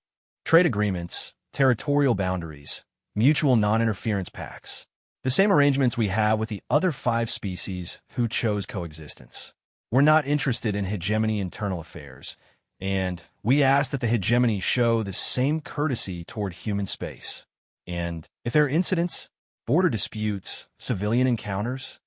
Trade agreements, territorial boundaries, mutual non-interference pacts. The same arrangements we have with the other 5 species who chose coexistence. We're not interested in Hegemony internal affairs, and we ask that the Hegemony show the same courtesy toward human space. And if there are incidents, border disputes, civilian encounters,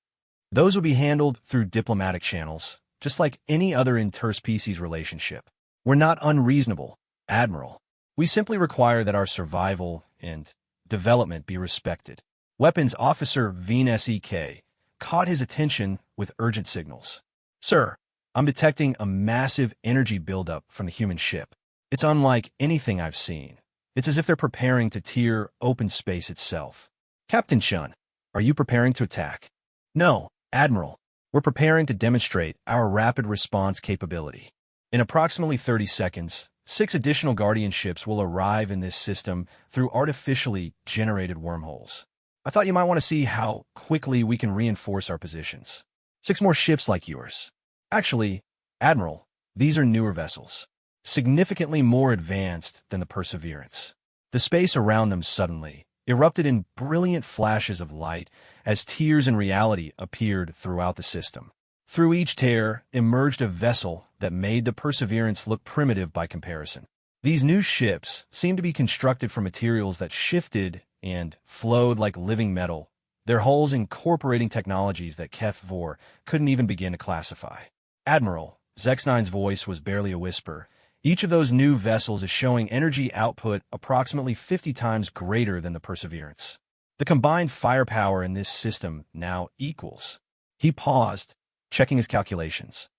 those would be handled through diplomatic channels, just like any other interspecies relationship. We're not unreasonable, Admiral. We simply require that our survival and development be respected. Weapons Officer Veen SEK caught his attention with urgent signals. Sir, I'm detecting a massive energy buildup from the human ship. It's unlike anything I've seen. It's as if they're preparing to tear open space itself. Captain Chun, are you preparing to attack? No, Admiral. We're preparing to demonstrate our rapid response capability. In approximately 30 seconds, 6 additional Guardian ships will arrive in this system through artificially generated wormholes. I thought you might want to see how quickly we can reinforce our positions. 6 more ships like yours. Actually, Admiral, these are newer vessels, significantly more advanced than the Perseverance. The space around them suddenly erupted in brilliant flashes of light as tears and reality appeared throughout the system. Through each tear emerged a vessel that made the Perseverance look primitive by comparison. These new ships seemed to be constructed from materials that shifted and flowed like living metal, their hulls incorporating technologies that Kethvor couldn't even begin to classify. Admiral, Zexnine's voice was barely a whisper. Each of those new vessels is showing energy output approximately 50 times greater than the Perseverance. The combined firepower in this system now equals. He paused, checking his calculations.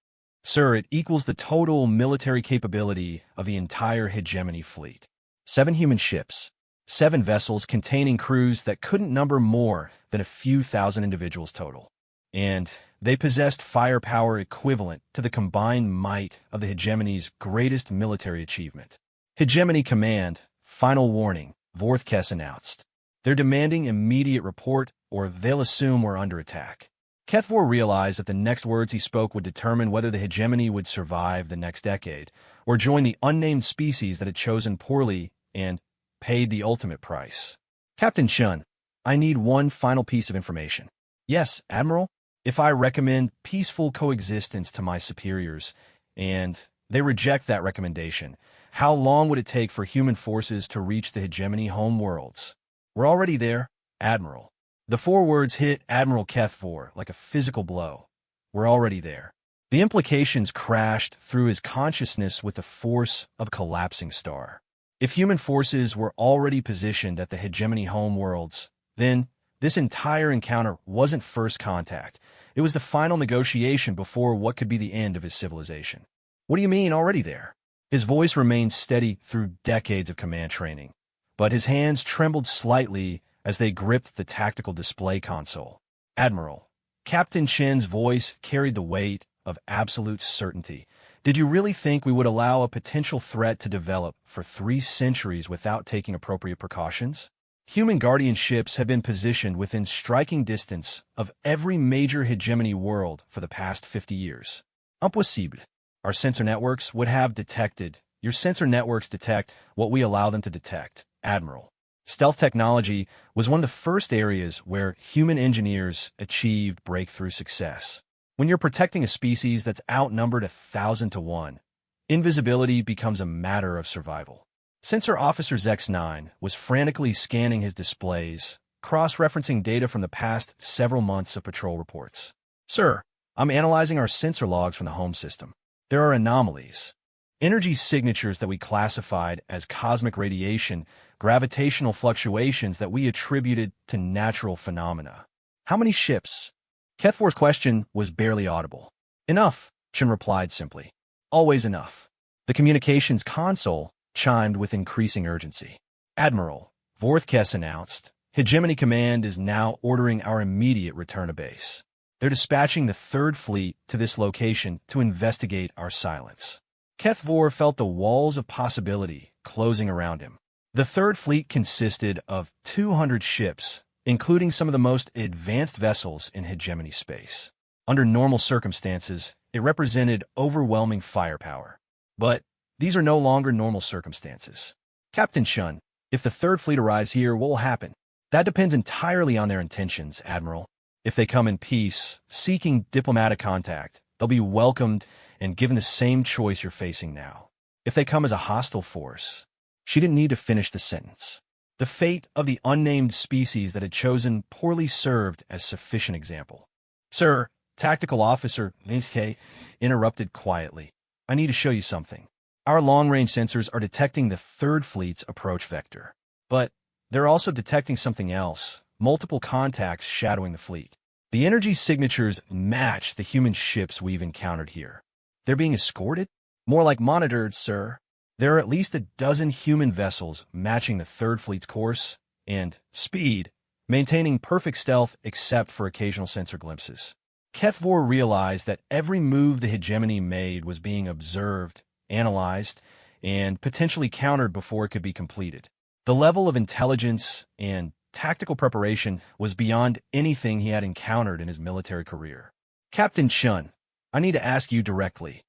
Sir, it equals the total military capability of the entire Hegemony fleet. 7 human ships, 7 vessels containing crews that couldn't number more than a few thousand individuals total. And they possessed firepower equivalent to the combined might of the Hegemony's greatest military achievement. Hegemony Command, final warning, Vorthkes announced. They're demanding immediate report or they'll assume we're under attack. Kethvor realized that the next words he spoke would determine whether the Hegemony would survive the next decade or join the unnamed species that had chosen poorly and paid the ultimate price. Captain Chun, I need one final piece of information. Yes, Admiral? If I recommend peaceful coexistence to my superiors and they reject that recommendation, how long would it take for human forces to reach the Hegemony home worlds? We're already there, Admiral. The 4 words hit Admiral Kethvor like a physical blow. We're already there. The implications crashed through his consciousness with the force of a collapsing star. If human forces were already positioned at the hegemony homeworlds, then this entire encounter wasn't first contact. It was the final negotiation before what could be the end of his civilization. What do you mean already there? His voice remained steady through decades of command training, but his hands trembled slightly as they gripped the tactical display console. Admiral, Captain Chen's voice carried the weight of absolute certainty. Did you really think we would allow a potential threat to develop for 3 centuries without taking appropriate precautions? Human guardian ships have been positioned within striking distance of every major hegemony world for the past 50 years. Impossible. Our sensor networks would have detected. Your sensor networks detect what we allow them to detect, Admiral. Stealth technology was one of the first areas where human engineers achieved breakthrough success. When you're protecting a species that's outnumbered 1,000 to 1, invisibility becomes a matter of survival. Sensor Officer X9 was frantically scanning his displays, cross-referencing data from the past several months of patrol reports. Sir, I'm analyzing our sensor logs from the home system. There are anomalies. Energy signatures that we classified as cosmic radiation, gravitational fluctuations that we attributed to natural phenomena. How many ships? Kethvor's question was barely audible. Enough, Chen replied simply. Always enough. The communications console chimed with increasing urgency. Admiral, Vorthkes announced, Hegemony Command is now ordering our immediate return to base. They're dispatching the 3rd Fleet to this location to investigate our silence. Kethvor felt the walls of possibility closing around him. The 3rd Fleet consisted of 200 ships, including some of the most advanced vessels in hegemony space. Under normal circumstances, it represented overwhelming firepower. But these are no longer normal circumstances. Captain Shun, if the 3rd Fleet arrives here, what will happen? That depends entirely on their intentions, Admiral. If they come in peace, seeking diplomatic contact, they'll be welcomed and given the same choice you're facing now. If they come as a hostile force, she didn't need to finish the sentence. The fate of the unnamed species that had chosen poorly served as sufficient example. Sir, Tactical Officer Linske interrupted quietly. I need to show you something. Our long-range sensors are detecting the 3rd Fleet's approach vector. But they're also detecting something else, multiple contacts shadowing the fleet. The energy signatures match the human ships we've encountered here. They're being escorted? More like monitored, sir. There are at least a dozen human vessels matching the 3rd Fleet's course and speed, maintaining perfect stealth except for occasional sensor glimpses. Kethvor realized that every move the hegemony made was being observed, analyzed, and potentially countered before it could be completed. The level of intelligence and tactical preparation was beyond anything he had encountered in his military career. Captain Shun, I need to ask you directly.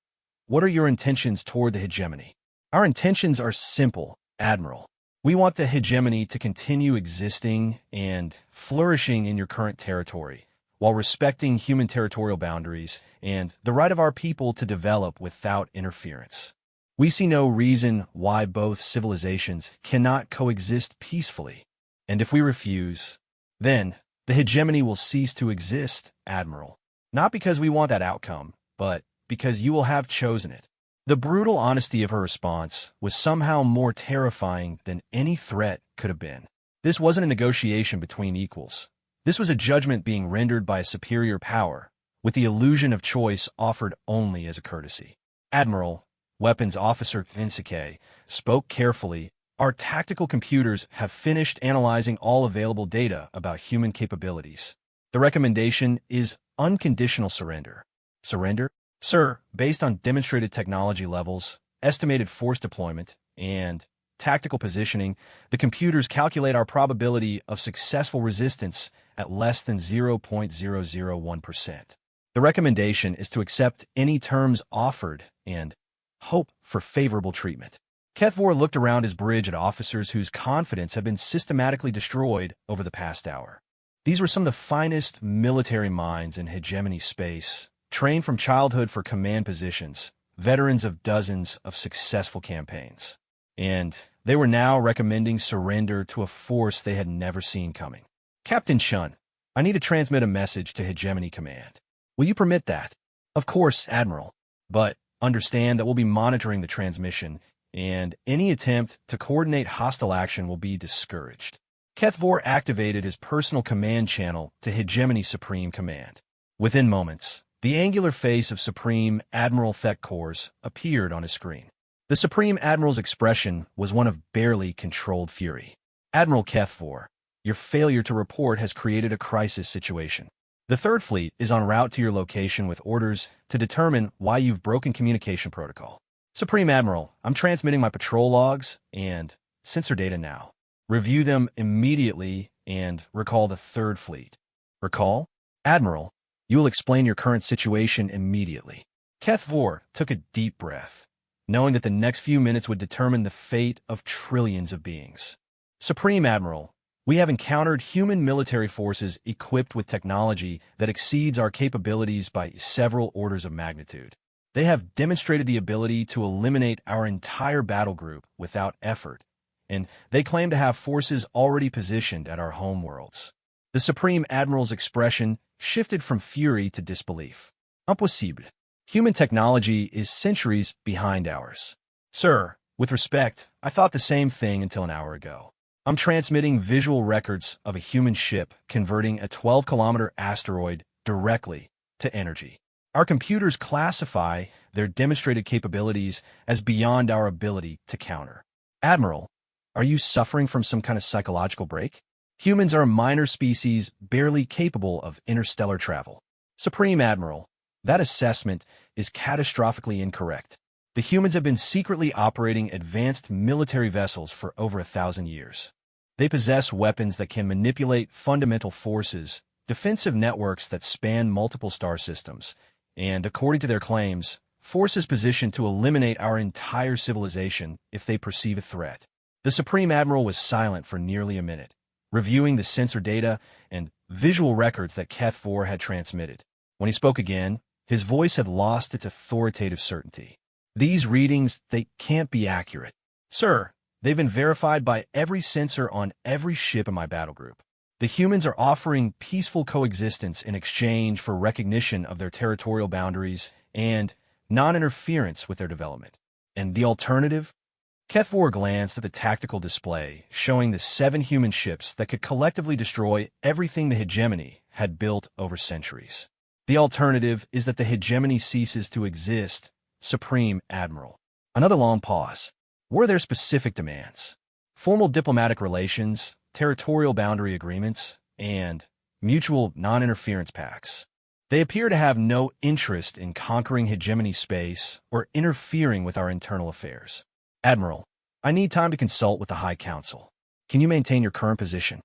What are your intentions toward the hegemony? Our intentions are simple, Admiral. We want the hegemony to continue existing and flourishing in your current territory, while respecting human territorial boundaries and the right of our people to develop without interference. We see no reason why both civilizations cannot coexist peacefully. And if we refuse, then the hegemony will cease to exist, Admiral. Not because we want that outcome, but because you will have chosen it. The brutal honesty of her response was somehow more terrifying than any threat could have been. This wasn't a negotiation between equals. This was a judgment being rendered by a superior power, with the illusion of choice offered only as a courtesy. Admiral, Weapons Officer Vinsike, spoke carefully. Our tactical computers have finished analyzing all available data about human capabilities. The recommendation is unconditional surrender. Surrender? Sir, based on demonstrated technology levels, estimated force deployment, and tactical positioning, the computers calculate our probability of successful resistance at less than 0.001%. The recommendation is to accept any terms offered and hope for favorable treatment. Kethvor looked around his bridge at officers whose confidence had been systematically destroyed over the past hour. These were some of the finest military minds in hegemony space, trained from childhood for command positions, veterans of dozens of successful campaigns. And they were now recommending surrender to a force they had never seen coming. Captain Shun, I need to transmit a message to Hegemony Command. Will you permit that? Of course, Admiral. But understand that we'll be monitoring the transmission, and any attempt to coordinate hostile action will be discouraged. Kethvor activated his personal command channel to Hegemony Supreme Command. Within moments, the angular face of Supreme Admiral Thek-Kors appeared on his screen. The Supreme Admiral's expression was one of barely controlled fury. Admiral Kethvor, your failure to report has created a crisis situation. The Third Fleet is en route to your location with orders to determine why you've broken communication protocol. Supreme Admiral, I'm transmitting my patrol logs and sensor data now. Review them immediately and recall the Third Fleet. Recall? Admiral, you will explain your current situation immediately. Kethvor took a deep breath, knowing that the next few minutes would determine the fate of trillions of beings. Supreme Admiral, we have encountered human military forces equipped with technology that exceeds our capabilities by several orders of magnitude. They have demonstrated the ability to eliminate our entire battle group without effort, and they claim to have forces already positioned at our homeworlds. The Supreme Admiral's expression shifted from fury to disbelief. Impossible. Human technology is centuries behind ours. Sir, with respect, I thought the same thing until an hour ago. I'm transmitting visual records of a human ship converting a 12-kilometer asteroid directly to energy. Our computers classify their demonstrated capabilities as beyond our ability to counter. Admiral, are you suffering from some kind of psychological break? Humans are a minor species barely capable of interstellar travel. Supreme Admiral, that assessment is catastrophically incorrect. The humans have been secretly operating advanced military vessels for over 1,000 years. They possess weapons that can manipulate fundamental forces, defensive networks that span multiple star systems, and, according to their claims, forces positioned to eliminate our entire civilization if they perceive a threat. The Supreme Admiral was silent for nearly a minute, reviewing the sensor data and visual records that Kethvor had transmitted. When he spoke again, his voice had lost its authoritative certainty. These readings, they can't be accurate. Sir, they've been verified by every sensor on every ship in my battle group. The humans are offering peaceful coexistence in exchange for recognition of their territorial boundaries and non-interference with their development. And the alternative? Kethvor glanced at the tactical display, showing the 7 human ships that could collectively destroy everything the hegemony had built over centuries. The alternative is that the hegemony ceases to exist, Supreme Admiral. Another long pause. Were there specific demands? Formal diplomatic relations, territorial boundary agreements, and mutual non-interference pacts. They appear to have no interest in conquering hegemony space or interfering with our internal affairs. Admiral, I need time to consult with the High Council. Can you maintain your current position?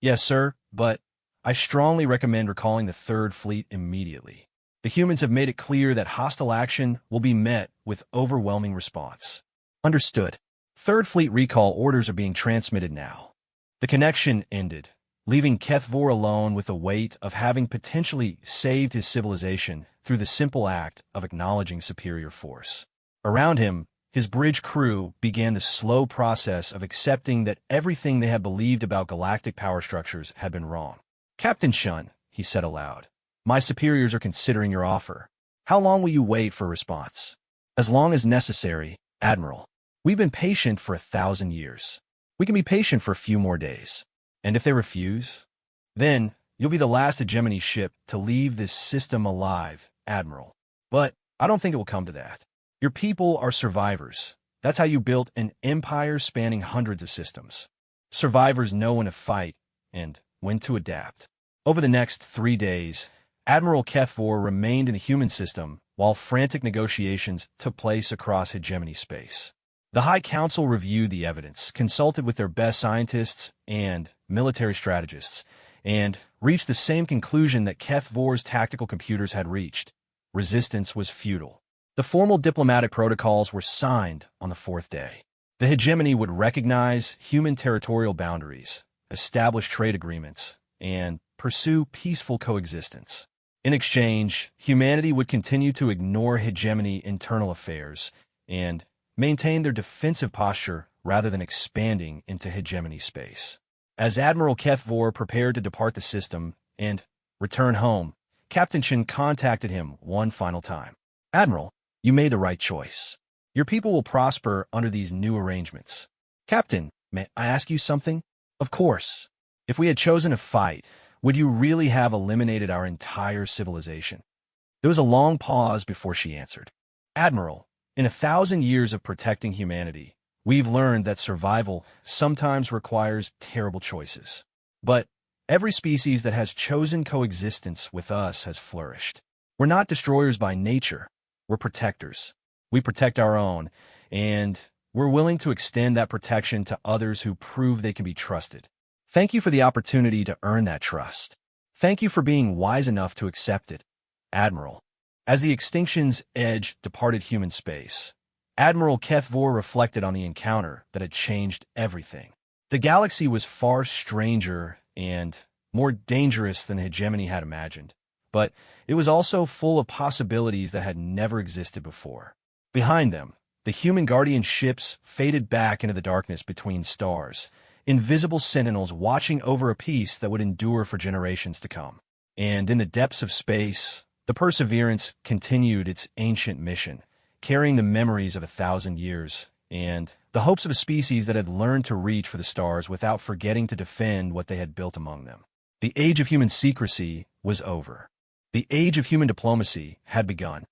Yes, sir, but I strongly recommend recalling the Third Fleet immediately. The humans have made it clear that hostile action will be met with overwhelming response. Understood. Third Fleet recall orders are being transmitted now. The connection ended, leaving Kethvor alone with the weight of having potentially saved his civilization through the simple act of acknowledging superior force. Around him, his bridge crew began the slow process of accepting that everything they had believed about galactic power structures had been wrong. Captain Shun, he said aloud, my superiors are considering your offer. How long will you wait for a response? As long as necessary, Admiral. We've been patient for 1,000 years. We can be patient for a few more days. And if they refuse, then you'll be the last hegemony ship to leave this system alive, Admiral. But I don't think it will come to that. Your people are survivors. That's how you built an empire spanning hundreds of systems. Survivors know when to fight and when to adapt. Over the next 3 days, Admiral Kethvor remained in the human system while frantic negotiations took place across hegemony space. The High Council reviewed the evidence, consulted with their best scientists and military strategists, and reached the same conclusion that Kethvor's tactical computers had reached. Resistance was futile. The formal diplomatic protocols were signed on the 4th day. The hegemony would recognize human territorial boundaries, establish trade agreements, and pursue peaceful coexistence. In exchange, humanity would continue to ignore hegemony internal affairs and maintain their defensive posture rather than expanding into hegemony space. As Admiral Kethvor prepared to depart the system and return home, Captain Chen contacted him one final time. Admiral, you made the right choice. Your people will prosper under these new arrangements. Captain, may I ask you something? Of course. If we had chosen to fight, would you really have eliminated our entire civilization? There was a long pause before she answered. Admiral, in 1,000 years of protecting humanity, we've learned that survival sometimes requires terrible choices. But every species that has chosen coexistence with us has flourished. We're not destroyers by nature. We're protectors. We protect our own, and we're willing to extend that protection to others who prove they can be trusted. Thank you for the opportunity to earn that trust. Thank you for being wise enough to accept it, Admiral. As the extinction's edge departed human space, Admiral Kethvor reflected on the encounter that had changed everything. The galaxy was far stranger and more dangerous than the hegemony had imagined, but it was also full of possibilities that had never existed before. Behind them, the human guardian ships faded back into the darkness between stars, invisible sentinels watching over a peace that would endure for generations to come. And in the depths of space, the Perseverance continued its ancient mission, carrying the memories of 1,000 years and the hopes of a species that had learned to reach for the stars without forgetting to defend what they had built among them. The age of human secrecy was over. The age of human diplomacy had begun.